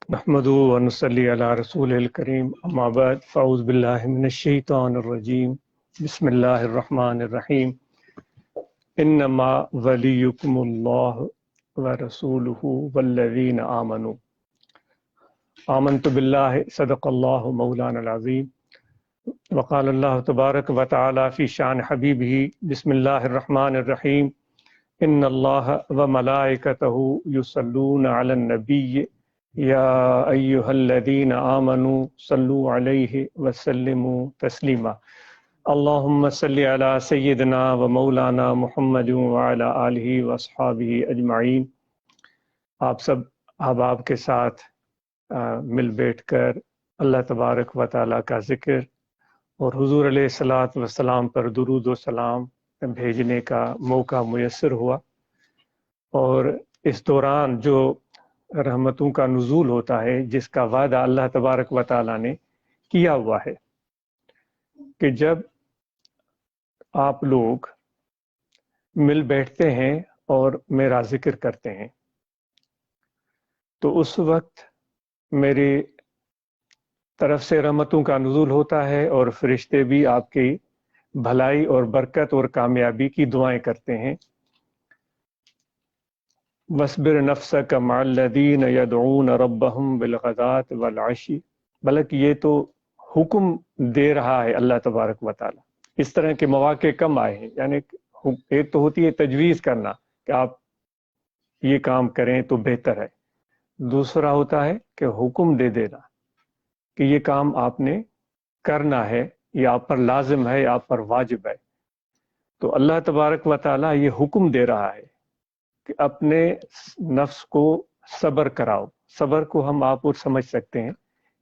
نحمدہ ونصلی علی رسول الکریم اما بعد فاعوذ باللہ من الشیطان الرجیم بسم اللہ الرحمن الرحیم انما ولیکم اللہ ورسولہ والذین آمنوا آمنت باللہ صدق اللہ مولانا العظیم وقال اللہ تبارک وتعالی فی شان حبیبہ بسم اللہ الرحمن الرحیم ان اللہ وملائکتہ یصلون علی النبی یا ایہا الذین آمنوا صلوا علیہ وسلموا تسلیما اللہم صلی علی سیدنا و مولانا محمد وعلی آلہ واصحابہ اجمعین۔ آپ سب احباب کے ساتھ مل بیٹھ کر اللہ تبارک و تعالیٰ کا ذکر اور حضور علیہ الصلوۃ والسلام پر درود و سلام بھیجنے کا موقع میسر ہوا، اور اس دوران جو رحمتوں کا نزول ہوتا ہے، جس کا وعدہ اللہ تبارک و تعالیٰ نے کیا ہوا ہے کہ جب آپ لوگ مل بیٹھتے ہیں اور میرا ذکر کرتے ہیں تو اس وقت میری طرف سے رحمتوں کا نزول ہوتا ہے، اور فرشتے بھی آپ کی بھلائی اور برکت اور کامیابی کی دعائیں کرتے ہیں۔ وَاصْبِرْ نَفْسَكَ مَعَ الَّذِينَ يَدْعُونَ رَبَّهُمْ بِالْغَدَاةِ وَالْعَشِيِّ، بلکہ یہ تو حکم دے رہا ہے اللہ تبارک و تعالیٰ۔ اس طرح کے مواقع کم آئے ہیں، یعنی ایک تو ہوتی ہے تجویز کرنا کہ آپ یہ کام کریں تو بہتر ہے، دوسرا ہوتا ہے کہ حکم دے دینا کہ یہ کام آپ نے کرنا ہے، یہ آپ پر لازم ہے، آپ پر واجب ہے۔ تو اللہ تبارک و تعالیٰ یہ حکم دے رہا ہے کہ اپنے نفس کو صبر کراؤ۔ صبر کو ہم آپ اور سمجھ سکتے ہیں،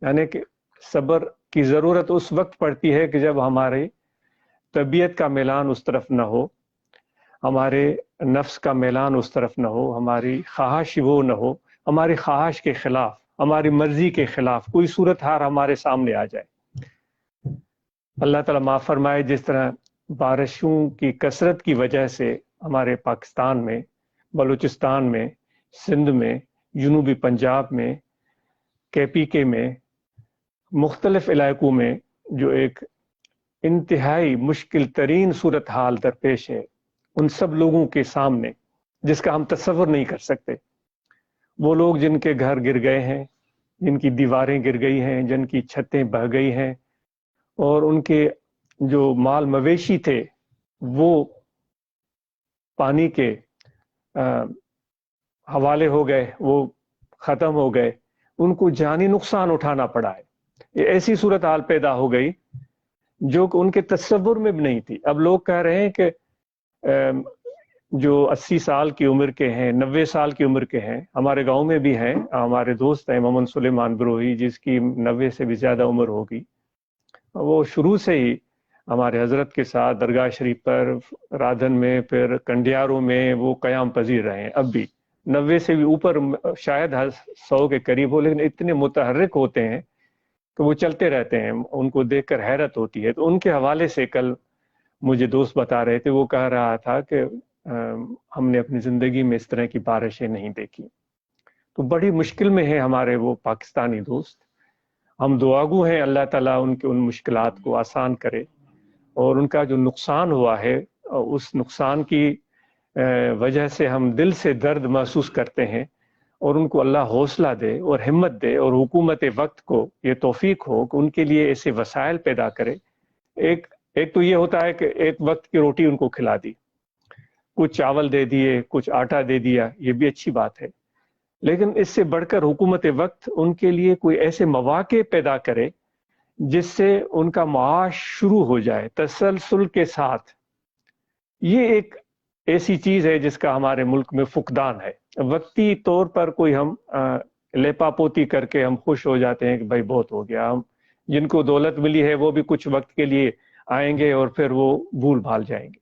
یعنی کہ صبر کی ضرورت اس وقت پڑتی ہے کہ جب ہمارے طبیعت کا میلان اس طرف نہ ہو، ہمارے نفس کا میلان اس طرف نہ ہو، ہماری خواہش وہ نہ ہو، ہماری خواہش کے خلاف، ہماری مرضی کے خلاف کوئی صورتحال ہمارے سامنے آ جائے۔ اللہ تعالیٰ معاف فرمائے، جس طرح بارشوں کی کثرت کی وجہ سے ہمارے پاکستان میں، بلوچستان میں، سندھ میں، جنوبی پنجاب میں، KPK میں، مختلف علاقوں میں جو ایک انتہائی مشکل ترین صورتحال درپیش ہے ان سب لوگوں کے سامنے، جس کا ہم تصور نہیں کر سکتے۔ وہ لوگ جن کے گھر گر گئے ہیں، جن کی دیواریں گر گئی ہیں، جن کی چھتیں بہہ گئی ہیں، اور ان کے جو مال مویشی تھے وہ پانی کے حوالے ہو گئے، وہ ختم ہو گئے، ان کو جانی نقصان اٹھانا پڑا ہے۔ یہ ایسی صورتحال پیدا ہو گئی جو کہ ان کے تصور میں بھی نہیں تھی۔ اب لوگ کہہ رہے ہیں کہ جو 80 سال کی عمر کے ہیں، 90 سال کی عمر کے ہیں، ہمارے گاؤں میں بھی ہیں، ہمارے دوست ہیں محمد سلیمان بروہی، جس کی 90 سے بھی زیادہ عمر ہوگی۔ وہ شروع سے ہی ہمارے حضرت کے ساتھ درگاہ شریف پر، رادھن میں، پھر کنڈیاروں میں وہ قیام پذیر رہے ہیں۔ اب بھی 90 سے بھی اوپر، شاید 100 کے قریب ہو، لیکن اتنے متحرک ہوتے ہیں کہ وہ چلتے رہتے ہیں، ان کو دیکھ کر حیرت ہوتی ہے۔ تو ان کے حوالے سے کل مجھے دوست بتا رہے تھے، وہ کہہ رہا تھا کہ ہم نے اپنی زندگی میں اس طرح کی بارشیں نہیں دیکھی۔ تو بڑی مشکل میں ہیں ہمارے وہ پاکستانی دوست۔ ہم دعاگو ہیں اللہ تعالیٰ ان کے ان مشکلات کو آسان کرے، اور ان کا جو نقصان ہوا ہے اس نقصان کی وجہ سے ہم دل سے درد محسوس کرتے ہیں، اور ان کو اللہ حوصلہ دے اور ہمت دے، اور حکومت وقت کو یہ توفیق ہو کہ ان کے لیے ایسے وسائل پیدا کرے۔ ایک تو یہ ہوتا ہے کہ ایک وقت کی روٹی ان کو کھلا دی، کچھ چاول دے دیے، کچھ آٹا دے دیا، یہ بھی اچھی بات ہے، لیکن اس سے بڑھ کر حکومت وقت ان کے لیے کوئی ایسے مواقع پیدا کرے جس سے ان کا معاش شروع ہو جائے تسلسل کے ساتھ۔ یہ ایک ایسی چیز ہے جس کا ہمارے ملک میں فقدان ہے۔ وقتی طور پر کوئی ہم لیپا پوتی کر کے ہم خوش ہو جاتے ہیں کہ بھائی بہت ہو گیا، ہم جن کو دولت ملی ہے وہ بھی کچھ وقت کے لیے آئیں گے اور پھر وہ بھول بھال جائیں گے۔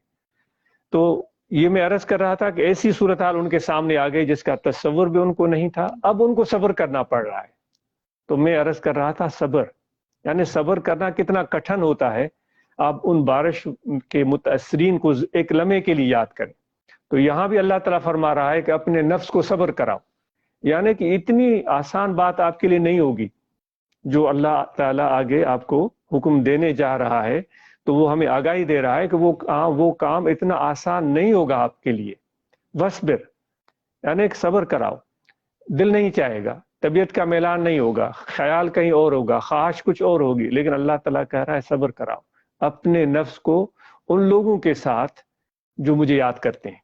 تو یہ میں عرض کر رہا تھا کہ ایسی صورتحال ان کے سامنے آ گئی جس کا تصور بھی ان کو نہیں تھا، اب ان کو صبر کرنا پڑ رہا ہے۔ تو میں عرض کر رہا تھا صبر، یعنی صبر کرنا کتنا کٹھن ہوتا ہے۔ آپ ان بارش کے متاثرین کو ایک لمحے کے لیے یاد کریں۔ تو یہاں بھی اللہ تعالیٰ فرما رہا ہے کہ اپنے نفس کو صبر کراؤ، یعنی کہ اتنی آسان بات آپ کے لیے نہیں ہوگی جو اللہ تعالیٰ آگے آپ کو حکم دینے جا رہا ہے، تو وہ ہمیں آگاہی دے رہا ہے کہ وہ کام اتنا آسان نہیں ہوگا آپ کے لیے. وصبر، یعنی کہ صبر کراؤ. دل نہیں چاہے گا، طبیعت کا میلان نہیں ہوگا، خیال کہیں اور ہوگا، خواہش کچھ اور ہوگی، لیکن اللہ تعالیٰ کہہ رہا ہے صبر کراؤ. اپنے نفس کو ان لوگوں کے ساتھ جو مجھے یاد کرتے ہیں،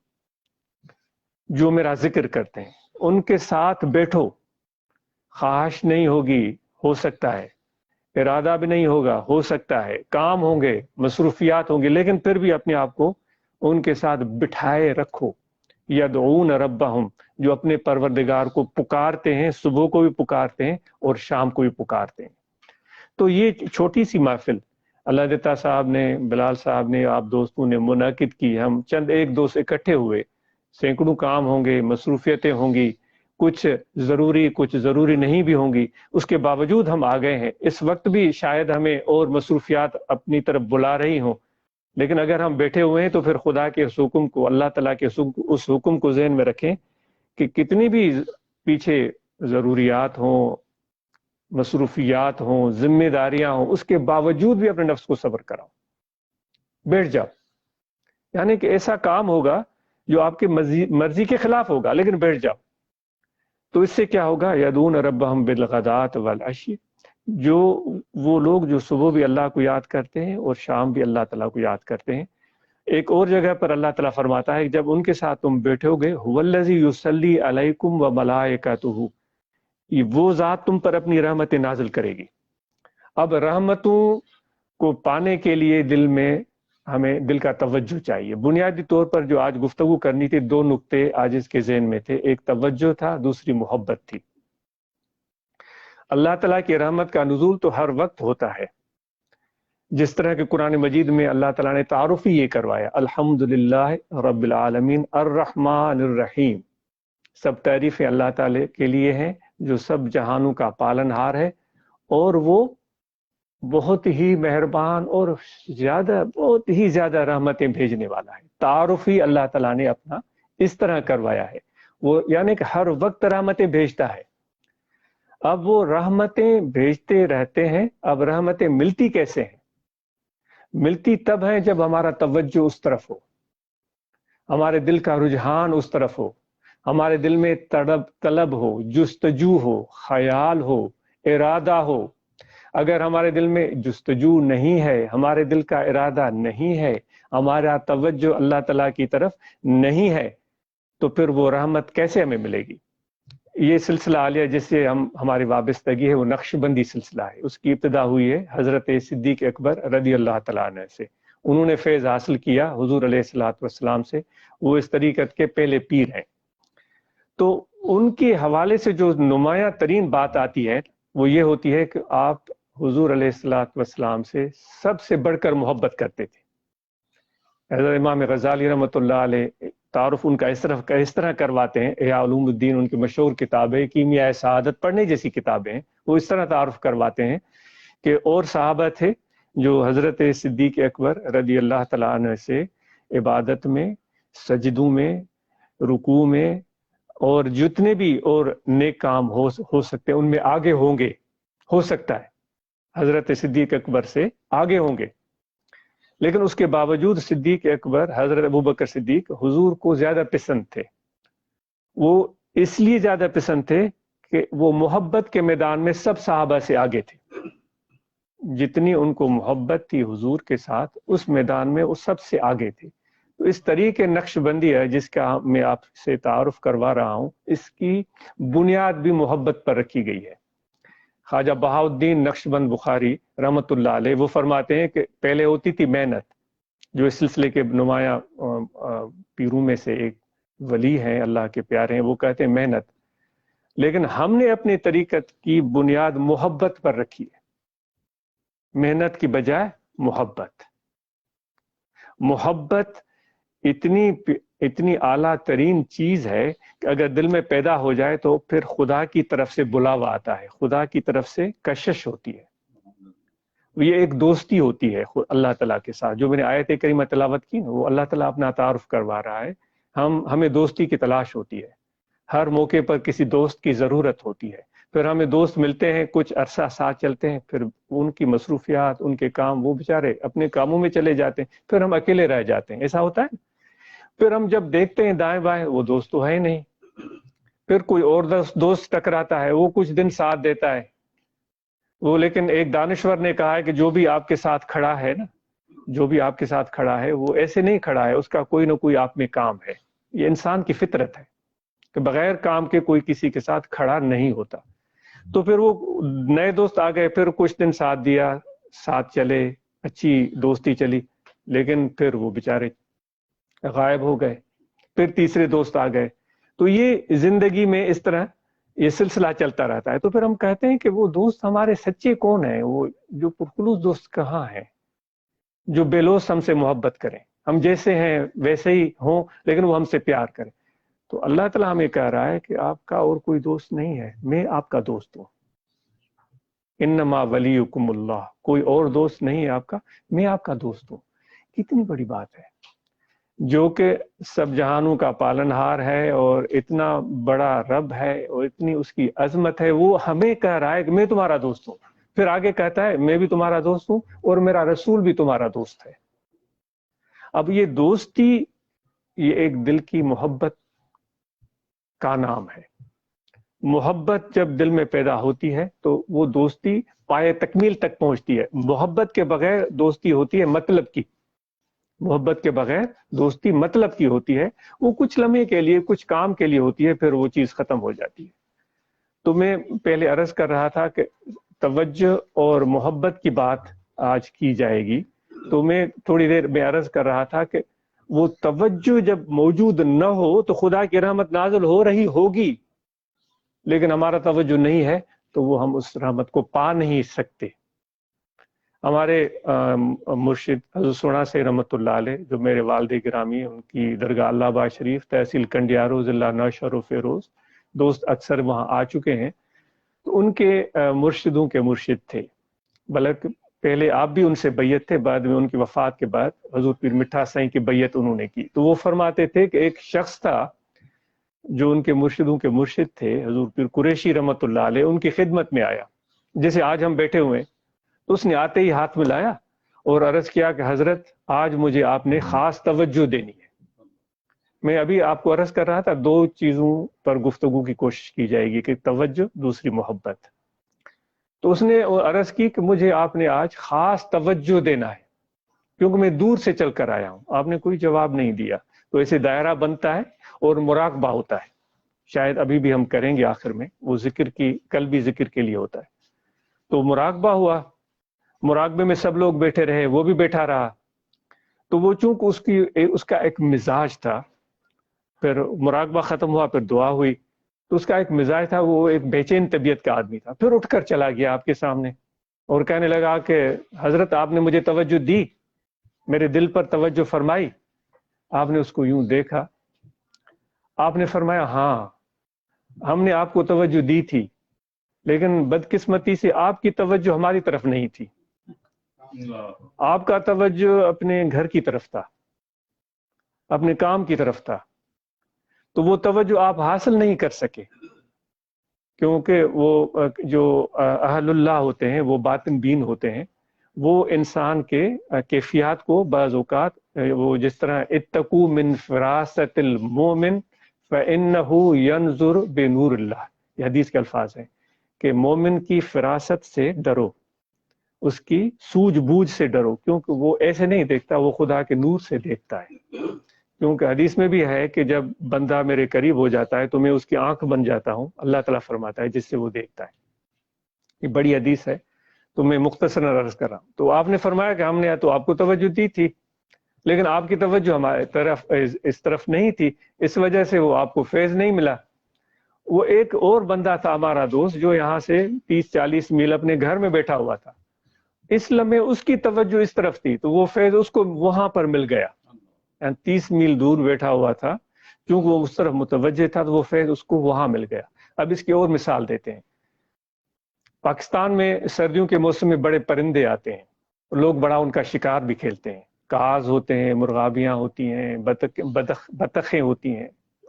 جو میرا ذکر کرتے ہیں، ان کے ساتھ بیٹھو. خواہش نہیں ہوگی، ہو سکتا ہے، ارادہ بھی نہیں ہوگا، ہو سکتا ہے، کام ہوں گے، مصروفیات ہوں گے، لیکن پھر بھی اپنے آپ کو ان کے ساتھ بٹھائے رکھو. یدعون ربہم، جو اپنے پروردگار کو پکارتے ہیں، صبح کو بھی پکارتے ہیں اور شام کو بھی پکارتے ہیں. تو یہ چھوٹی سی محفل اللہ دتا صاحب نے، بلال صاحب نے، آپ دوستوں نے منعقد کی. ہم چند ایک دو سے اکٹھے ہوئے، سینکڑوں کام ہوں گے، مصروفیتیں ہوں گی، کچھ ضروری نہیں بھی ہوں گی، اس کے باوجود ہم آ گئے ہیں. اس وقت بھی شاید ہمیں اور مصروفیات اپنی طرف بلا رہی ہوں، لیکن اگر ہم بیٹھے ہوئے ہیں تو پھر خدا کے حکم کو، اللہ تعالیٰ کے اس حکم کو ذہن میں رکھیں کہ کتنی بھی پیچھے ضروریات ہوں، مصروفیات ہوں، ذمہ داریاں ہوں، اس کے باوجود بھی اپنے نفس کو صبر کراؤ. بیٹھ جاؤ. یعنی کہ ایسا کام ہوگا جو آپ کے مرضی کے خلاف ہوگا، لیکن بیٹھ جاؤ. تو اس سے کیا ہوگا؟ یدعون ربہم بالغداۃ والعشی، جو وہ لوگ جو صبح بھی اللہ کو یاد کرتے ہیں اور شام بھی اللہ تعالیٰ کو یاد کرتے ہیں. ایک اور جگہ پر اللہ تعالیٰ فرماتا ہے کہ جب ان کے ساتھ تم بیٹھے ہوگے، هو الذی یصلی علیکم وملائکتہ، وہ ذات تم پر اپنی رحمتیں نازل کرے گی. اب رحمتوں کو پانے کے لیے ہمیں دل کا توجہ چاہیے. بنیادی طور پر جو آج گفتگو کرنی تھی، دو نقطے آج اس کے ذہن میں تھے. ایک توجہ تھا، دوسری محبت تھی. اللہ تعالیٰ کی رحمت کا نزول تو ہر وقت ہوتا ہے، جس طرح کہ قرآن مجید میں اللہ تعالیٰ نے تعارف ہی یہ کروایا، الحمدللہ رب العالمین الرحمن الرحیم. سب تعریفیں اللہ تعالیٰ کے لیے ہیں جو سب جہانوں کا پالن ہار ہے، اور وہ بہت ہی مہربان اور بہت ہی زیادہ رحمتیں بھیجنے والا ہے. تعارف ہی اللہ تعالیٰ نے اپنا اس طرح کروایا ہے. وہ یعنی کہ ہر وقت رحمتیں بھیجتا ہے. اب وہ رحمتیں بھیجتے رہتے ہیں. اب رحمتیں ملتی کیسے ہیں؟ ملتی تب ہیں جب ہمارا توجہ اس طرف ہو، ہمارے دل کا رجحان اس طرف ہو، ہمارے دل میں طلب ہو، جستجو ہو، خیال ہو، ارادہ ہو. اگر ہمارے دل میں جستجو نہیں ہے، ہمارے دل کا ارادہ نہیں ہے، ہمارا توجہ اللہ تعالیٰ کی طرف نہیں ہے، تو پھر وہ رحمت کیسے ہمیں ملے گی؟ یہ سلسلہ عالیہ جس سے ہماری وابستگی ہے وہ نقش بندی سلسلہ ہے. اس کی ابتدا ہوئی ہے حضرت صدیق اکبر رضی اللہ تعالیٰ عنہ سے. انہوں نے فیض حاصل کیا حضور علیہ الصلوۃ والسلام سے. وہ اس طریقت کے پہلے پیر ہیں. تو ان کے حوالے سے جو نمایاں ترین بات آتی ہے وہ یہ ہوتی ہے کہ آپ حضور علیہ الصلوۃ والسلام سے سب سے بڑھ کر محبت کرتے تھے. حضرت امام غزالی رحمۃ اللہ علیہ تعارف ان کا اس طرح کرواتے ہیں. احیاء علوم الدین ان کی مشہور کتابیں، کیمیائے سعادت پڑھنے جیسی کتابیں ہیں، وہ اس طرح تعارف کرواتے ہیں کہ اور صحابہ تھے جو حضرت صدیق اکبر رضی اللہ تعالیٰ عنہ سے عبادت میں، سجدوں میں، رکوع میں اور جتنے بھی اور نیک کام ہو سکتے ہیں ان میں آگے ہوں گے. ہو سکتا ہے حضرت صدیق اکبر سے آگے ہوں گے، لیکن اس کے باوجود صدیق اکبر حضرت ابوبکر صدیق حضور کو زیادہ پسند تھے. وہ اس لیے زیادہ پسند تھے کہ وہ محبت کے میدان میں سب صحابہ سے آگے تھے. جتنی ان کو محبت تھی حضور کے ساتھ، اس میدان میں وہ سب سے آگے تھے. تو اس طریقے نقش بندی ہے جس کا میں آپ سے تعارف کروا رہا ہوں، اس کی بنیاد بھی محبت پر رکھی گئی ہے. خواجہ بہاؤالدین نقش بند بخاری رحمۃ اللہ علیہ وہ فرماتے ہیں کہ پہلے ہوتی تھی محنت، جو اس سلسلے کے نمایاں پیروں میں سے ایک ولی ہیں، اللہ کے پیارے ہیں، وہ کہتے ہیں محنت، لیکن ہم نے اپنی طریقت کی بنیاد محبت پر رکھی ہے. محنت کی بجائے محبت. محبت اتنی اعلیٰ ترین چیز ہے کہ اگر دل میں پیدا ہو جائے تو پھر خدا کی طرف سے بلاوا آتا ہے، خدا کی طرف سے کشش ہوتی ہے. یہ ایک دوستی ہوتی ہے اللہ تعالیٰ کے ساتھ. جو میں نے آیت کریمہ تلاوت کی وہ اللہ تعالیٰ اپنا تعارف کروا رہا ہے. ہمیں دوستی کی تلاش ہوتی ہے. ہر موقع پر کسی دوست کی ضرورت ہوتی ہے، پھر ہمیں دوست ملتے ہیں، کچھ عرصہ ساتھ چلتے ہیں، پھر ان کی مصروفیات، ان کے کام، وہ بیچارے اپنے کاموں میں چلے جاتے ہیں، پھر ہم اکیلے رہ جاتے ہیں، ایسا ہوتا ہے۔ پھر ہم جب دیکھتے ہیں دائیں بائیں، وہ دوست تو ہے نہیں، پھر کوئی اور دوست ٹکراتا ہے، وہ کچھ دن ساتھ دیتا ہے وہ، لیکن ایک دانشور نے کہا ہے کہ جو بھی آپ کے ساتھ کھڑا ہے نا، جو بھی آپ کے ساتھ کھڑا ہے وہ ایسے نہیں کھڑا ہے، اس کا کوئی نہ کوئی آپ میں کام ہے۔ یہ انسان کی فطرت ہے کہ بغیر کام کے کوئی کسی کے ساتھ کھڑا نہیں ہوتا۔ تو پھر وہ نئے دوست آ گئے، پھر کچھ دن ساتھ دیا، ساتھ چلے، اچھی دوستی چلی، لیکن پھر وہ بیچارے غائب ہو گئے، پھر تیسرے دوست آ گئے۔ تو یہ زندگی میں اس طرح یہ سلسلہ چلتا رہتا ہے۔ تو پھر ہم کہتے ہیں کہ وہ دوست ہمارے سچے کون ہیں، وہ جو پرخلوص دوست کہاں ہیں، جو بے لوث ہم سے محبت کریں، ہم جیسے ہیں ویسے ہی ہوں، لیکن وہ ہم سے پیار کریں۔ تو اللہ تعالیٰ ہمیں کہہ رہا ہے کہ آپ کا اور کوئی دوست نہیں ہے، میں آپ کا دوست ہوں۔ انما ولیکم اللہ، کوئی اور دوست نہیں ہے آپ کا، میں آپ کا دوست ہوں۔ کتنی بڑی بات ہے، جو کہ سب جہانوں کا پالنہار ہے اور اتنا بڑا رب ہے اور اتنی اس کی عظمت ہے، وہ ہمیں کہہ رہا ہے کہ میں تمہارا دوست ہوں۔ پھر آگے کہتا ہے میں بھی تمہارا دوست ہوں اور میرا رسول بھی تمہارا دوست ہے۔ اب یہ دوستی، یہ ایک دل کی محبت کا نام ہے۔ محبت جب دل میں پیدا ہوتی ہے تو وہ دوستی پائے تکمیل تک پہنچتی ہے۔ محبت کے بغیر دوستی ہوتی ہے مطلب کی، محبت کے بغیر دوستی مطلب کی ہوتی ہے، وہ کچھ لمحے کے لیے، کچھ کام کے لیے ہوتی ہے، پھر وہ چیز ختم ہو جاتی ہے۔ تو میں پہلے عرض کر رہا تھا کہ توجہ اور محبت کی بات آج کی جائے گی، تو میں تھوڑی دیر میں عرض کر رہا تھا کہ وہ توجہ جب موجود نہ ہو تو خدا کی رحمت نازل ہو رہی ہوگی، لیکن ہمارا توجہ نہیں ہے تو وہ ہم اس رحمت کو پا نہیں سکتے۔ ہمارے مرشد حضرت سونا سے رحمۃ اللہ علیہ، جو میرے والد گرامی، ان کی درگاہ اللہ آباد شریف، تحصیل کنڈیارو، ضلع نوشہر و فیروز، دوست اکثر وہاں آ چکے ہیں۔ تو ان کے مرشدوں کے مرشد تھے، بلکہ پہلے آپ بھی ان سے بیعت تھے، بعد میں ان کی وفات کے بعد حضور پیر مٹھا سائیں کی بیعت انہوں نے کی۔ تو وہ فرماتے تھے کہ ایک شخص تھا جو ان کے مرشدوں کے مرشد تھے، حضور پیر قریشی رحمۃ اللہ علیہ، ان کی خدمت میں آیا، جیسے آج ہم بیٹھے ہوئے، تو اس نے آتے ہی ہاتھ ملایا اور عرض کیا کہ حضرت آج مجھے آپ نے خاص توجہ دینی ہے۔ میں ابھی آپ کو عرض کر رہا تھا، دو چیزوں پر گفتگو کی کوشش کی جائے گی، کہ توجہ، دوسری محبت۔ تو اس نے عرض کی کہ مجھے آپ نے آج خاص توجہ دینا ہے، کیونکہ میں دور سے چل کر آیا ہوں۔ آپ نے کوئی جواب نہیں دیا، تو ایسے دائرہ بنتا ہے اور مراقبہ ہوتا ہے، شاید ابھی بھی ہم کریں گے آخر میں، وہ ذکر کی، کل بھی ذکر کے لیے ہوتا ہے۔ تو مراقبہ ہوا، مراقبے میں سب لوگ بیٹھے رہے، وہ بھی بیٹھا رہا۔ تو وہ چونکہ اس کا ایک مزاج تھا، پھر مراقبہ ختم ہوا، پھر دعا ہوئی، تو اس کا ایک مزاج تھا، وہ ایک بے چین طبیعت کا آدمی تھا۔ پھر اٹھ کر چلا گیا آپ کے سامنے اور کہنے لگا کہ حضرت آپ نے مجھے توجہ دی، میرے دل پر توجہ فرمائی۔ آپ نے اس کو یوں دیکھا، آپ نے فرمایا ہاں ہم نے آپ کو توجہ دی تھی، لیکن بدقسمتی سے آپ کی توجہ ہماری طرف نہیں تھی، آپ کا توجہ اپنے گھر کی طرف تھا، اپنے کام کی طرف تھا، تو وہ توجہ آپ حاصل نہیں کر سکے، کیونکہ وہ جو اہل اللہ ہوتے ہیں، وہ باطن بین ہوتے ہیں، وہ انسان کے کیفیات کو بعض اوقات، وہ جس طرح اتقوا من فراست المومن فإنہ ینظر بنور اللہ، یہ حدیث کے الفاظ ہیں کہ مومن کی فراست سے ڈرو، اس کی سوجھ بوجھ سے ڈرو، کیونکہ وہ ایسے نہیں دیکھتا، وہ خدا کے نور سے دیکھتا ہے۔ کیونکہ حدیث میں بھی ہے کہ جب بندہ میرے قریب ہو جاتا ہے تو میں اس کی آنکھ بن جاتا ہوں، اللہ تعالیٰ فرماتا ہے، جس سے وہ دیکھتا ہے۔ یہ بڑی حدیث ہے، تو میں مختصر عرض کر رہا ہوں۔ تو آپ نے فرمایا کہ ہم نے تو آپ کو توجہ دی تھی، لیکن آپ کی توجہ ہمارے طرف، اس طرف نہیں تھی، اس وجہ سے وہ آپ کو فیض نہیں ملا۔ وہ ایک اور بندہ تھا ہمارا دوست، جو یہاں سے 30-40 میل اپنے گھر میں بیٹھا ہوا تھا، اس لمحے اس کی توجہ اس طرف تھی، تو وہ فیض اس کو وہاں پر مل گیا، 30 میل دور بیٹھا ہوا تھا، کیونکہ وہ اس طرف متوجہ تھا، تو وہ فیض اس کو وہاں مل گیا۔ اب اس کی اور مثال دیتے ہیں۔ پاکستان میں سردیوں کے موسم میں بڑے پرندے آتے ہیں، لوگ بڑا ان کا شکار بھی کھیلتے ہیں، کاز ہوتے ہیں، مرغابیاں ہوتی ہیں، بطخیں ہوتی ہیں،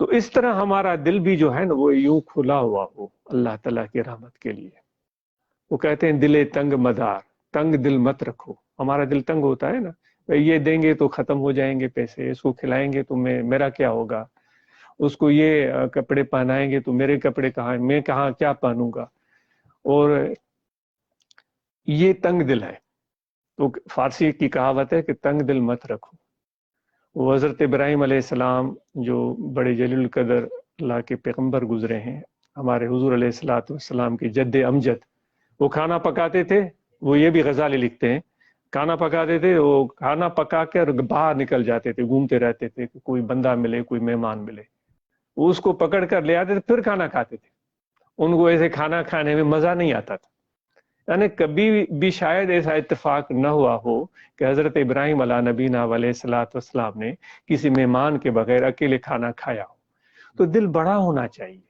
تو اس طرح ہمارا دل بھی جو ہے نا وہ یوں کھلا ہوا ہو اللہ تعالیٰ کی رحمت کے لیے. وہ کہتے ہیں دل تنگ مدار، تنگ دل مت رکھو. ہمارا دل تنگ ہوتا ہے نا، یہ دیں گے تو ختم ہو جائیں گے پیسے، اس کو کھلائیں گے تو میرا کیا ہوگا، اس کو یہ کپڑے پہنائیں گے تو میرے کپڑے کہاں، میں کہاں کیا پہنوں گا. اور یہ تنگ دل ہے. تو فارسی کی کہاوت ہے کہ تنگ دل مت رکھو. وہ حضرت ابراہیم علیہ السلام جو بڑے جلیل القدر اللہ کے پیغمبر گزرے ہیں، ہمارے حضور علیہ الصلوۃ والسلام کے جد امجد، وہ کھانا پکاتے تھے. وہ یہ بھی غزالی لکھتے ہیں، کھانا پکاتے تھے، وہ کھانا پکا کر باہر نکل جاتے تھے، گھومتے رہتے تھے کہ کوئی بندہ ملے، کوئی مہمان ملے. وہ اس کو پکڑ کر لے آتے تھے، پھر کھانا کھاتے تھے. ان کو ایسے کھانا کھانے میں مزہ نہیں آتا تھا. یعنی کبھی بھی شاید ایسا اتفاق نہ ہوا ہو کہ حضرت ابراہیم علیہ نبینا علیہ الصلوۃ والسلام نے کسی مہمان کے بغیر اکیلے کھانا کھایا ہو. تو دل بڑا ہونا چاہیے.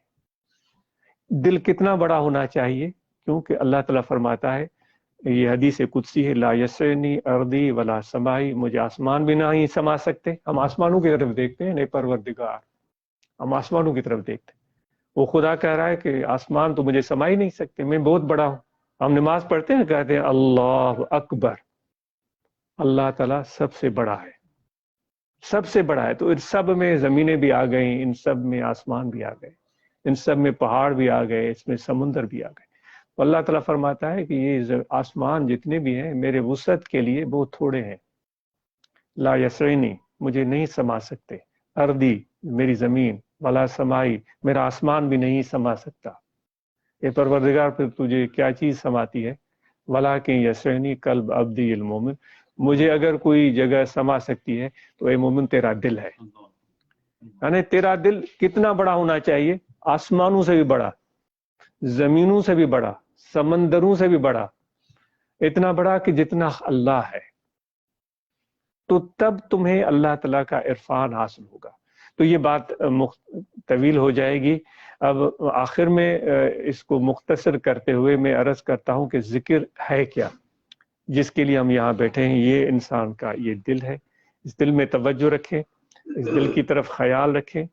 دل کتنا بڑا ہونا چاہیے؟ کیونکہ اللہ تعالیٰ فرماتا ہے، یہ حدیث قدسی ہے، لا یسعنی ارضی ولا سمائی، مجھے آسمان بھی نہیں سما سکتے. ہم آسمانوں کی طرف دیکھتے ہیں، نہیں پروردگار، ہم آسمانوں کی طرف دیکھتے ہیں. وہ خدا کہہ رہا ہے کہ آسمان تو مجھے سما ہی نہیں سکتے، میں بہت بڑا ہوں. ہم نماز پڑھتے ہیں، کہتے ہیں اللہ اکبر، اللہ تعالیٰ سب سے بڑا ہے، سب سے بڑا ہے. تو ان سب میں زمینیں بھی آ گئیں، ان سب میں آسمان بھی آ گئے، ان سب میں پہاڑ بھی آ گئے، اس میں سمندر بھی آ گئے. تو اللہ تعالیٰ فرماتا ہے کہ یہ آسمان جتنے بھی ہیں میرے وسعت کے لیے بہت تھوڑے ہیں. لا یسعنی، مجھے نہیں سما سکتے. اردی، میری زمین، ولا سمائی، میرا آسمان بھی نہیں سما سکتا. اے پروردگار، پھر تجھے کیا چیز سماتی ہے؟ ولاکن یسعنی قلب عبدی المومن، مجھے اگر کوئی جگہ سما سکتی ہے تو اے مومن تیرا دل ہے. یعنی تیرا دل کتنا بڑا ہونا چاہیے؟ آسمانوں سے بھی بڑا، زمینوں سے بھی بڑا، سمندروں سے بھی بڑا، اتنا بڑا کہ جتنا اللہ ہے. تو تب تمہیں اللہ تعالیٰ کا عرفان حاصل ہوگا. تو یہ بات طویل ہو جائے گی. اب آخر میں اس کو مختصر کرتے ہوئے میں عرض کرتا ہوں کہ ذکر ہے کیا، جس کے لیے ہم یہاں بیٹھے ہیں. یہ انسان کا یہ دل ہے. اس دل میں توجہ رکھیں، اس دل کی طرف خیال رکھیں،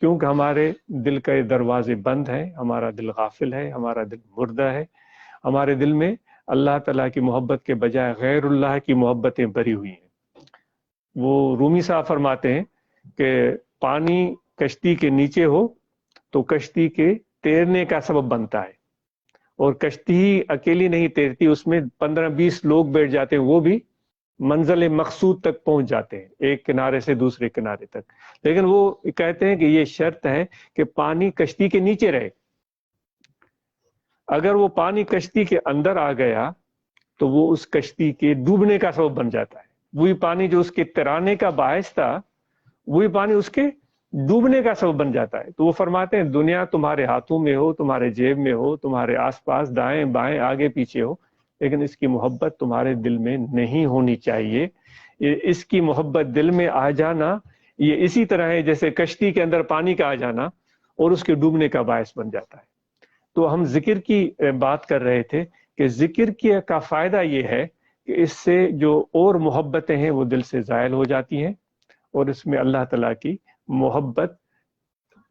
کیونکہ ہمارے دل کے دروازے بند ہیں. ہمارا دل غافل ہے، ہمارا دل مردہ ہے. ہمارے دل میں اللہ تعالیٰ کی محبت کے بجائے غیر اللہ کی محبتیں بھری ہوئی ہیں. وہ رومی صاحب فرماتے ہیں کہ پانی کشتی کے نیچے ہو تو کشتی کے تیرنے کا سبب بنتا ہے، اور کشتی ہی اکیلی نہیں تیرتی، اس میں 15-20 لوگ بیٹھ جاتے ہیں، وہ بھی منزل مقصود تک پہنچ جاتے ہیں، ایک کنارے سے دوسرے کنارے تک. لیکن وہ کہتے ہیں کہ یہ شرط ہے کہ پانی کشتی کے نیچے رہے. اگر وہ پانی کشتی کے اندر آ گیا تو وہ اس کشتی کے ڈوبنے کا سبب بن جاتا ہے. وہی پانی جو اس کے ترانے کا باعث تھا، وہی پانی اس کے ڈوبنے کا سبب بن جاتا ہے. تو وہ فرماتے ہیں دنیا تمہارے ہاتھوں میں ہو، تمہارے جیب میں ہو، تمہارے آس پاس دائیں بائیں آگے پیچھے ہو، لیکن اس کی محبت تمہارے دل میں نہیں ہونی چاہیے. اس کی محبت دل میں آ جانا یہ اسی طرح ہے جیسے کشتی کے اندر پانی کا آ جانا اور اس کے ڈوبنے کا باعث بن جاتا ہے. تو ہم ذکر کی بات کر رہے تھے کہ ذکر کا فائدہ یہ ہے کہ اس سے جو اور محبتیں ہیں وہ دل سے زائل ہو جاتی ہیں، اور اس میں اللہ تعالیٰ کی محبت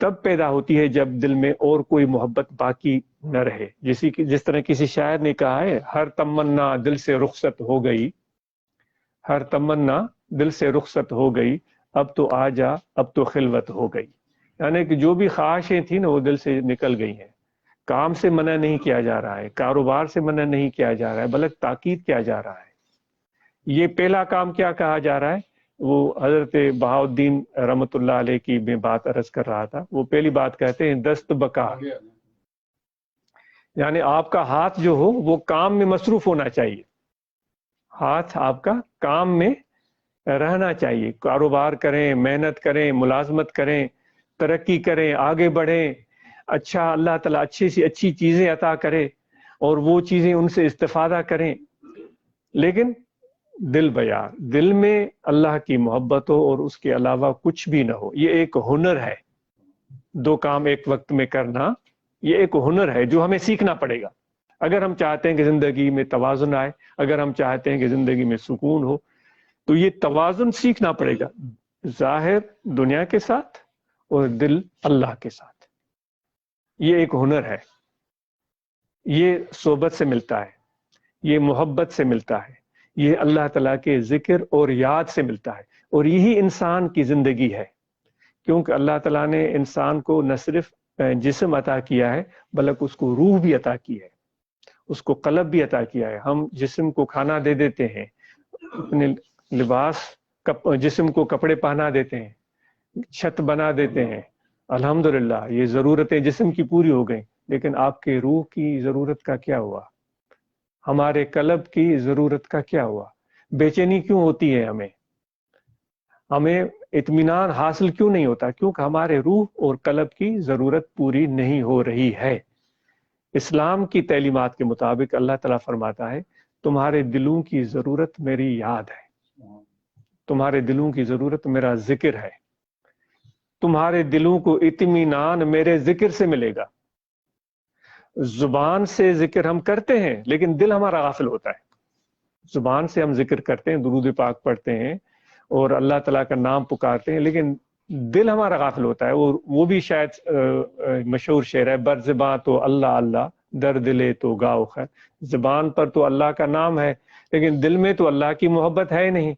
تب پیدا ہوتی ہے جب دل میں اور کوئی محبت باقی نہ رہے. جس طرح کسی شاعر نے کہا ہے، ہر تمنا دل سے رخصت ہو گئی، ہر تمنا دل سے رخصت ہو گئی، اب تو آ جا اب تو خلوت ہو گئی. یعنی کہ جو بھی خواہشیں تھیں نا وہ دل سے نکل گئی ہیں. کام سے منع نہیں کیا جا رہا ہے، کاروبار سے منع نہیں کیا جا رہا ہے، بلکہ تاکید کیا جا رہا ہے. یہ پہلا کام کیا کہا جا رہا ہے؟ وہ حضرت بہاؤالدین رحمۃ اللہ علیہ کی میں بات عرض کر رہا تھا. وہ پہلی بات کہتے ہیں دست بکار، یعنی آپ کا ہاتھ جو ہو وہ کام میں مصروف ہونا چاہیے. ہاتھ آپ کا کام میں رہنا چاہیے. کاروبار کریں، محنت کریں، ملازمت کریں، ترقی کریں، آگے بڑھیں. اچھا، اللہ تعالیٰ اچھی سی اچھی چیزیں عطا کرے اور وہ چیزیں ان سے استفادہ کریں، لیکن دل بیار، دل میں اللہ کی محبت ہو اور اس کے علاوہ کچھ بھی نہ ہو. یہ ایک ہنر ہے. 2 کام ایک وقت میں کرنا یہ ایک ہنر ہے جو ہمیں سیکھنا پڑے گا. اگر ہم چاہتے ہیں کہ زندگی میں توازن آئے، اگر ہم چاہتے ہیں کہ زندگی میں سکون ہو، تو یہ توازن سیکھنا پڑے گا، ظاہر دنیا کے ساتھ اور دل اللہ کے ساتھ. یہ ایک ہنر ہے، یہ صحبت سے ملتا ہے، یہ محبت سے ملتا ہے، یہ اللہ تعالیٰ کے ذکر اور یاد سے ملتا ہے، اور یہی انسان کی زندگی ہے. کیونکہ اللہ تعالیٰ نے انسان کو نہ صرف جسم عطا کیا ہے بلکہ اس کو روح بھی عطا کی ہے، اس کو قلب بھی عطا کیا ہے. ہم جسم کو کھانا دے دیتے ہیں، اپنے لباس جسم کو کپڑے پہنا دیتے ہیں، چھت بنا دیتے ہیں، الحمدللہ یہ ضرورتیں جسم کی پوری ہو گئیں، لیکن آپ کے روح کی ضرورت کا کیا ہوا؟ ہمارے قلب کی ضرورت کا کیا ہوا؟ بے چینی کیوں ہوتی ہے ہمیں اطمینان حاصل کیوں نہیں ہوتا؟ کیونکہ ہمارے روح اور قلب کی ضرورت پوری نہیں ہو رہی ہے. اسلام کی تعلیمات کے مطابق اللہ تعالیٰ فرماتا ہے تمہارے دلوں کی ضرورت میری یاد ہے، تمہارے دلوں کی ضرورت میرا ذکر ہے، تمہارے دلوں کو اطمینان میرے ذکر سے ملے گا. زبان سے ذکر ہم کرتے ہیں لیکن دل ہمارا غافل ہوتا ہے. زبان سے ہم ذکر کرتے ہیں، درود پاک پڑھتے ہیں اور اللہ تعالیٰ کا نام پکارتے ہیں، لیکن دل ہمارا غافل ہوتا ہے. اور وہ بھی شاید مشہور شعر ہے، بر زباں تو اللہ اللہ، در دلے تو گاؤ خیر. زبان پر تو اللہ کا نام ہے لیکن دل میں تو اللہ کی محبت ہے نہیں.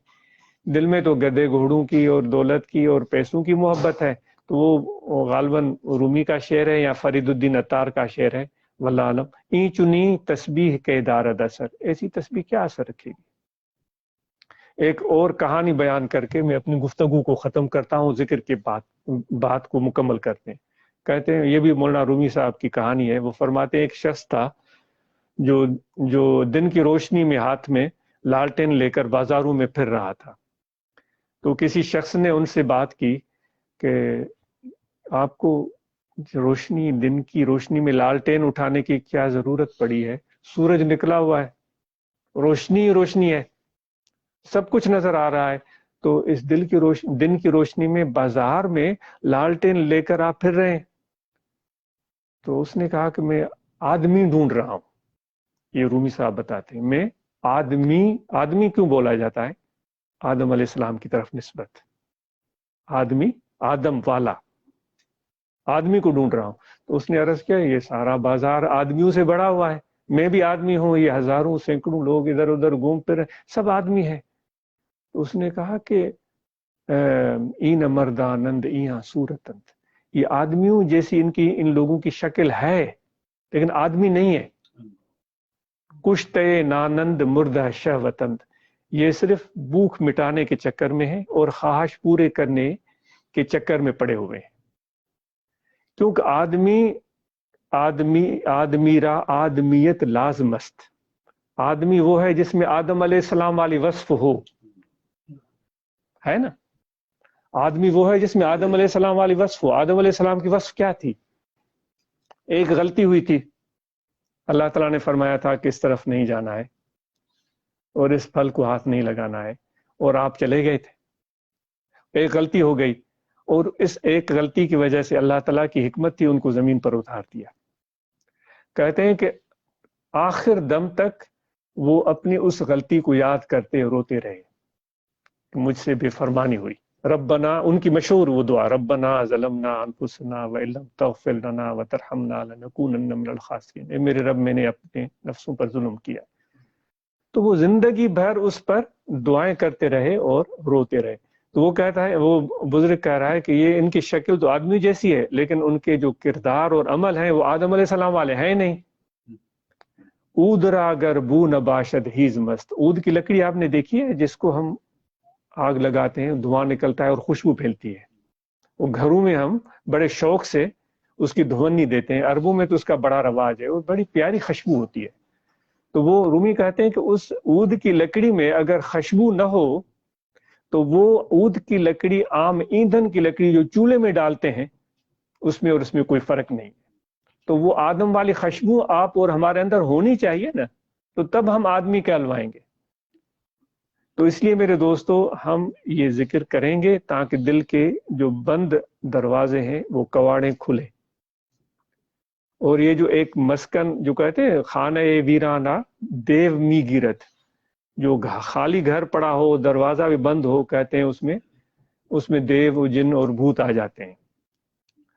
دل میں تو گدے گھوڑوں کی اور دولت کی اور پیسوں کی محبت ہے. تو وہ غالباً رومی کا شعر ہے یا فرید الدین عطار کا شعر ہے، واللہ عالم. این چنی تسبیح کے دارد اثر، ایسی تسبیح کیا اثر رکھے گی؟ ایک اور کہانی بیان کر کے میں اپنی گفتگو کو ختم کرتا ہوں، ذکر کے بات کو مکمل کرتے ہیں. کہتے ہیں، یہ بھی مولانا رومی صاحب کی کہانی ہے. وہ فرماتے ہیں ایک شخص تھا جو دن کی روشنی میں ہاتھ میں لالٹین لے کر بازاروں میں پھر رہا تھا. تو کسی شخص نے ان سے بات کی کہ آپ کو روشنی، دن کی روشنی میں لالٹین اٹھانے کی کیا ضرورت پڑی ہے؟ سورج نکلا ہوا ہے، روشنی روشنی ہے، سب کچھ نظر آ رہا ہے. تو اس دن کی روشنی میں بازار میں لالٹین لے کر آپ پھر رہے ہیں. تو اس نے کہا کہ میں آدمی ڈھونڈ رہا ہوں. یہ رومی صاحب بتاتے ہیں، میں آدمی کیوں بولا جاتا ہے؟ آدم علیہ السلام کی طرف نسبت. آدمی، آدم والا، آدمی کو ڈھونڈ رہا ہوں. تو اس نے عرض کیا یہ سارا بازار آدمیوں سے بڑا ہوا ہے، میں بھی آدمی ہوں، یہ ہزاروں سینکڑوں لوگ ادھر ادھر گھوم پھر سب آدمی ہیں. تو اس نے کہا کہ این مردانند ایہاں صورتند، یہ آدمیوں جیسی ان لوگوں کی شکل ہے لیکن آدمی نہیں ہے. کشتے نانند مردہ شہوتند، یہ صرف بھوک مٹانے کے چکر میں ہے اور خواہش پورے کرنے کے چکر میں پڑے ہوئے ہیں. کیونکہ آدمیرا آدمیت لازم است. آدمی وہ ہے جس میں آدم علیہ السلام والی وصف ہو، ہے نا؟ آدمی وہ ہے جس میں آدم علیہ السلام والی وصف ہو. آدم علیہ السلام کی وصف کیا تھی؟ ایک غلطی ہوئی تھی، اللہ تعالیٰ نے فرمایا تھا کہ اس طرف نہیں جانا ہے اور اس پھل کو ہاتھ نہیں لگانا ہے، اور آپ چلے گئے تھے. ایک غلطی ہو گئی اور اس ایک غلطی کی وجہ سے اللہ تعالیٰ کی حکمت تھی، ان کو زمین پر اتار دیا. کہتے ہیں کہ آخر دم تک وہ اپنی اس غلطی کو یاد کرتے روتے رہے کہ مجھ سے بے فرمانی ہوئی. ربنا، ان کی مشہور وہ دعا، ربنا ظلمنا انفسنا وان لم تغفر لنا وترحمنا لنکونن من الخاسرین، اے میرے رب میں نے اپنے نفسوں پر ظلم کیا. تو وہ زندگی بھر اس پر دعائیں کرتے رہے اور روتے رہے. تو وہ کہتا ہے، وہ بزرگ کہہ رہا ہے کہ یہ ان کی شکل تو آدمی جیسی ہے لیکن ان کے جو کردار اور عمل ہیں وہ آدم علیہ السلام والے ہیں نہیں. اود را گر بو نباشد ہیز مست، اود کی لکڑی آپ نے دیکھی ہے جس کو ہم آگ لگاتے ہیں، دھواں نکلتا ہے اور خوشبو پھیلتی ہے. وہ گھروں میں ہم بڑے شوق سے اس کی دھونی دیتے ہیں، عربوں میں تو اس کا بڑا رواج ہے، وہ بڑی پیاری خوشبو ہوتی ہے. تو وہ رومی کہتے ہیں کہ اس عود کی لکڑی میں اگر خوشبو نہ ہو تو وہ عود کی لکڑی عام ایندھن کی لکڑی جو چولہے میں ڈالتے ہیں اس میں کوئی فرق نہیں. تو وہ آدم والی خوشبو آپ اور ہمارے اندر ہونی چاہیے نا، تو تب ہم آدمی کہلوائیں گے. تو اس لیے میرے دوستو ہم یہ ذکر کریں گے تاکہ دل کے جو بند دروازے ہیں وہ کواڑیں کھلیں. اور یہ جو ایک مسکن جو کہتے ہیں خانہ ویرانہ دیو می گیرت، جو خالی گھر پڑا ہو، دروازہ بھی بند ہو، کہتے ہیں اس میں دیو جن اور بھوت آ جاتے ہیں.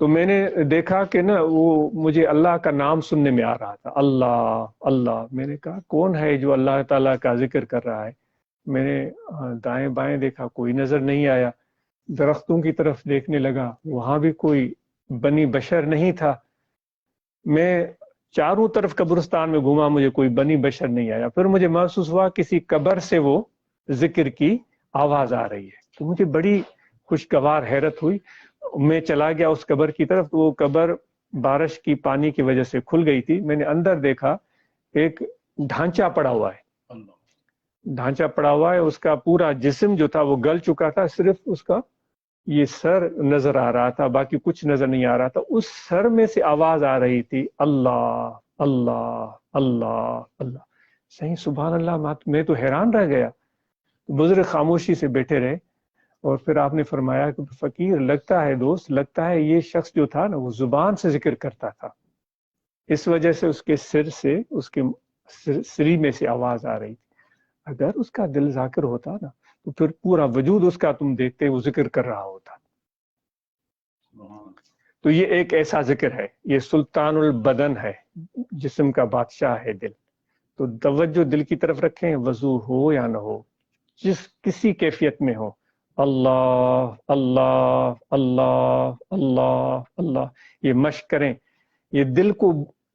تو میں نے دیکھا کہ نا وہ مجھے اللہ کا نام سننے میں آ رہا تھا، اللہ اللہ. میں نے کہا کون ہے جو اللہ تعالیٰ کا ذکر کر رہا ہے؟ میں نے دائیں بائیں دیکھا، کوئی نظر نہیں آیا. درختوں کی طرف دیکھنے لگا، وہاں بھی کوئی بنی بشر نہیں تھا. میں چاروں طرف قبرستان میں گھوما، مجھے کوئی بنی بشر نہیں آیا. پھر مجھے محسوس ہوا کسی قبر سے وہ ذکر کی آواز آ رہی ہے. تو مجھے بڑی خوشگوار حیرت ہوئی. میں چلا گیا اس قبر کی طرف. وہ قبر بارش کی پانی کی وجہ سے کھل گئی تھی. میں نے اندر دیکھا ایک ڈھانچہ پڑا ہوا ہے، ڈھانچہ پڑا ہوا ہے. اس کا پورا جسم جو تھا وہ گل چکا تھا، صرف اس کا یہ سر نظر آ رہا تھا، باقی کچھ نظر نہیں آ رہا تھا. اس سر میں سے آواز آ رہی تھی، اللہ اللہ اللہ اللہ. صحیح، سبحان اللہ. میں تو حیران رہ گیا. بزرگ خاموشی سے بیٹھے رہے، اور پھر آپ نے فرمایا کہ فقیر، لگتا ہے دوست، لگتا ہے یہ شخص جو تھا نا وہ زبان سے ذکر کرتا تھا، اس وجہ سے اس کے سر سے، اس کے سری میں سے آواز آ رہی تھی. اگر اس کا دل ذاکر ہوتا نا تو پھر پورا وجود اس کا تم دیکھتے وہ ذکر کر رہا ہوتا. تو یہ ایک ایسا ذکر ہے، یہ سلطان البدن ہے، جسم کا بادشاہ ہے دل. تو توجہ دل کی طرف رکھیں، وضو ہو یا نہ ہو، جس کسی کیفیت میں ہو، اللہ اللہ اللہ اللہ اللہ، یہ مشق کریں. یہ دل کو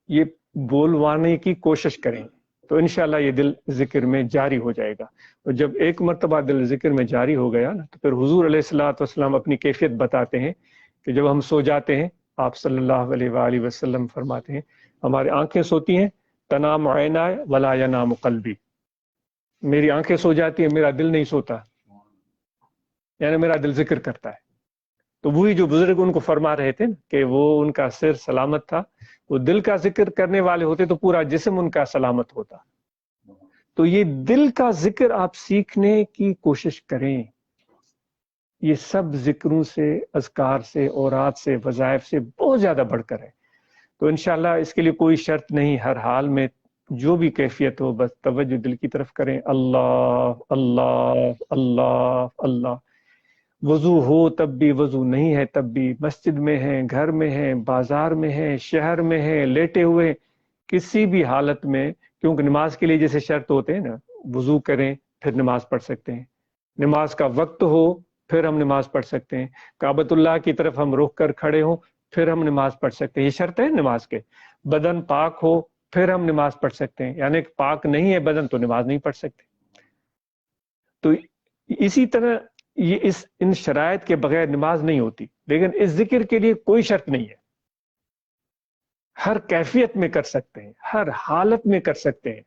یہ بولوانے کی کوشش کریں تو انشاءاللہ یہ دل ذکر میں جاری ہو جائے گا. اور جب ایک مرتبہ دل ذکر میں جاری ہو گیا نا تو پھر حضور علیہ الصلوۃ والسلام اپنی کیفیت بتاتے ہیں کہ جب ہم سو جاتے ہیں، آپ صلی اللہ علیہ وآلہ وسلم فرماتے ہیں ہماری آنکھیں سوتی ہیں، تنام عینائی ولا ینام قلبی، میری آنکھیں سو جاتی ہیں، میرا دل نہیں سوتا، یعنی میرا دل ذکر کرتا ہے. تو وہی جو بزرگ ان کو فرما رہے تھے کہ وہ ان کا سر سلامت تھا، وہ دل کا ذکر کرنے والے ہوتے تو پورا جسم ان کا سلامت ہوتا. تو یہ دل کا ذکر آپ سیکھنے کی کوشش کریں. یہ سب ذکروں سے، اذکار سے، اورات سے، وظائف سے بہت زیادہ بڑھ کر ہے. تو انشاءاللہ اس کے لیے کوئی شرط نہیں، ہر حال میں جو بھی کیفیت ہو بس توجہ دل کی طرف کریں، اللہ اللہ اللہ اللہ. وضو ہو تب بھی، وضو نہیں ہے تب بھی، مسجد میں ہیں، گھر میں ہیں، بازار میں ہیں، شہر میں ہیں، لیٹے ہوئے، کسی بھی حالت میں. کیونکہ نماز کے لیے جیسے شرط ہوتے ہیں نا، وضو کریں پھر نماز پڑھ سکتے ہیں، نماز کا وقت ہو پھر ہم نماز پڑھ سکتے ہیں، کعبۃ اللہ کی طرف ہم رخ کر کھڑے ہوں پھر ہم نماز پڑھ سکتے ہیں. یہ شرط ہے نماز کے. بدن پاک ہو پھر ہم نماز پڑھ سکتے ہیں، یعنی پاک نہیں ہے بدن تو نماز نہیں پڑھ سکتے. تو اسی طرح یہ ان شرائط کے بغیر نماز نہیں ہوتی. لیکن اس ذکر کے لیے کوئی شرط نہیں ہے، ہر کیفیت میں کر سکتے ہیں، ہر حالت میں کر سکتے ہیں.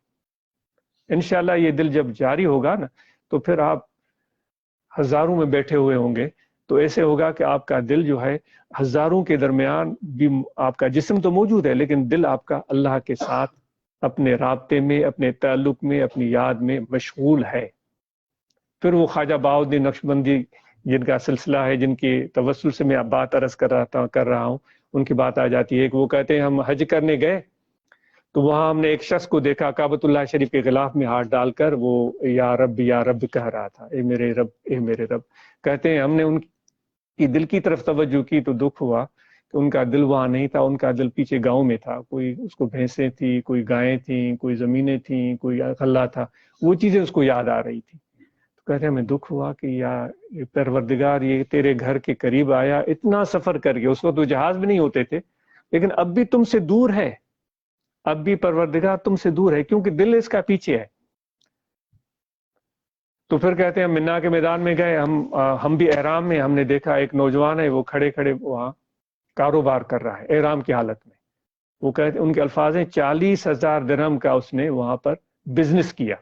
انشاءاللہ یہ دل جب جاری ہوگا نا تو پھر آپ ہزاروں میں بیٹھے ہوئے ہوں گے تو ایسے ہوگا کہ آپ کا دل جو ہے ہزاروں کے درمیان بھی، آپ کا جسم تو موجود ہے لیکن دل آپ کا اللہ کے ساتھ اپنے رابطے میں، اپنے تعلق میں، اپنی یاد میں مشغول ہے. پھر وہ خواجہ بہاؤالدین نقشبندی جن کا سلسلہ ہے، جن کی توسل سے میں بات عرض کر رہا ہوں، ان کی بات آ جاتی ہے کہ وہ کہتے ہیں ہم حج کرنے گئے تو وہاں ہم نے ایک شخص کو دیکھا کعبۃ اللہ شریف کے غلاف میں ہاتھ ڈال کر وہ یا رب کہہ رہا تھا، اے میرے رب اے میرے رب. کہتے ہیں ہم نے ان کی دل کی طرف توجہ کی تو دکھ ہوا کہ ان کا دل وہاں نہیں تھا، ان کا دل پیچھے گاؤں میں تھا. کوئی اس کو بھینسیں تھیں، کوئی گائیں تھیں، کوئی زمینیں تھیں، کوئی غلہ تھا، وہ چیزیں اس کو یاد آ رہی تھی. کہتے ہیں ہمیں دکھ ہوا کہ یا پروردگار یہ تیرے گھر کے قریب آیا، اتنا سفر کر گیا، اس وقت تو جہاز بھی نہیں ہوتے تھے، لیکن اب بھی تم سے دور ہے، اب بھی پروردگار تم سے دور ہے کیونکہ دل اس کا پیچھے ہے. تو پھر کہتے ہیں منا کے میدان میں گئے، ہم بھی احرام میں، ہم نے دیکھا ایک نوجوان ہے وہ کھڑے کھڑے وہاں کاروبار کر رہا ہے احرام کی حالت میں. وہ کہتے ہیں ان کے الفاظ ہیں 40,000 درہم کا اس نے وہاں پر بزنس کیا.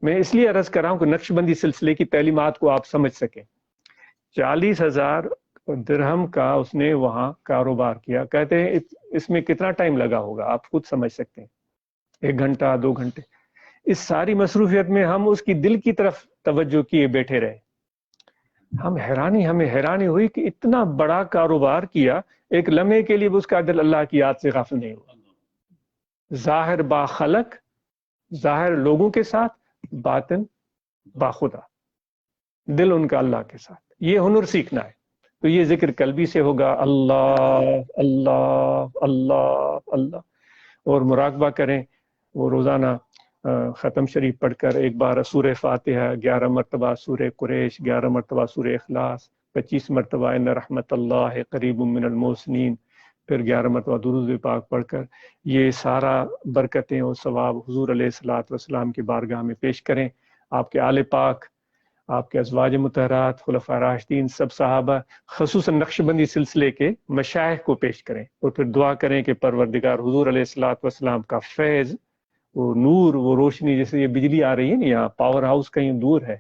میں اس لیے عرض کر رہا ہوں کہ نقشبندی سلسلے کی تعلیمات کو آپ سمجھ سکیں. 40,000 درہم کا اس نے وہاں کاروبار کیا. کہتے ہیں اس میں کتنا ٹائم لگا ہوگا آپ خود سمجھ سکتے ہیں، 1 گھنٹہ 2 گھنٹے. اس ساری مصروفیت میں ہم اس کی دل کی طرف توجہ کیے بیٹھے رہے. ہمیں حیرانی ہوئی کہ اتنا بڑا کاروبار کیا، ایک لمحے کے لیے اس کا دل اللہ کی یاد سے غافل نہیں ہوا. ظاہر با خلق، ظاہر لوگوں کے ساتھ، باطن با خدا، دل ان کا اللہ کے ساتھ. یہ ہنر سیکھنا ہے. تو یہ ذکر قلبی سے ہوگا، اللہ اللہ اللہ اللہ، اور مراقبہ کریں. وہ روزانہ ختم شریف پڑھ کر ایک بار سورہ فاتحہ 11 مرتبہ، سورہ قریش 11 مرتبہ، سورہ اخلاص 25 مرتبہ، ان رحمت اللہ قریب من المحسنین، پھر 11 مرتبہ درود پاک پڑھ کر یہ سارا برکتیں اور ثواب حضور علیہ الصلوۃ والسلام کی بارگاہ میں پیش کریں. آپ کے آل پاک، آپ کے ازواج مطہرات، خلفاء راشدین، سب صحابہ، خصوصاً نقشبندی سلسلے کے مشائخ کو پیش کریں، اور پھر دعا کریں کہ پروردگار حضور علیہ الصلوۃ والسلام کا فیض، وہ نور، وہ روشنی، جیسے یہ بجلی آ رہی ہے نا، یہاں پاور ہاؤس کہیں دور ہے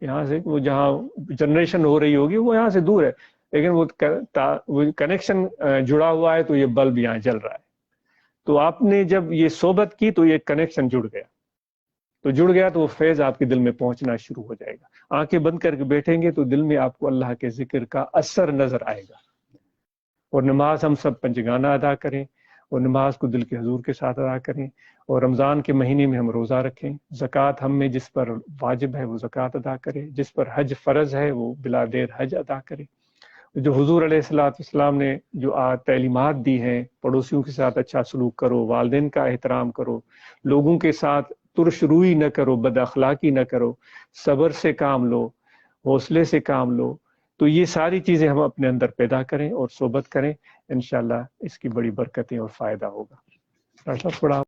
یہاں سے، وہ جہاں جنریشن ہو رہی ہوگی وہ یہاں سے دور ہے، لیکن وہ کنیکشن جڑا ہوا ہے، تو یہ بلب یہاں جل رہا ہے. تو آپ نے جب یہ صحبت کی تو یہ کنیکشن جڑ گیا تو وہ فیض آپ کے دل میں پہنچنا شروع ہو جائے گا. آنکھیں بند کر کے بیٹھیں گے تو دل میں آپ کو اللہ کے ذکر کا اثر نظر آئے گا. اور نماز ہم سب پنجگانہ ادا کریں، اور نماز کو دل کے حضور کے ساتھ ادا کریں، اور رمضان کے مہینے میں ہم روزہ رکھیں. زکوٰۃ ہم میں جس پر واجب ہے وہ زکوٰۃ ادا کرے، جس پر حج فرض ہے وہ بلا دیر حج ادا کرے. جو حضور علیہ السلام نے جو تعلیمات دی ہیں، پڑوسیوں کے ساتھ اچھا سلوک کرو، والدین کا احترام کرو، لوگوں کے ساتھ ترش روئی نہ کرو، بد اخلاقی نہ کرو، صبر سے کام لو، حوصلے سے کام لو، تو یہ ساری چیزیں ہم اپنے اندر پیدا کریں اور صحبت کریں، انشاءاللہ اس کی بڑی برکتیں اور فائدہ ہوگا. ڈاکٹر صاحب تھوڑا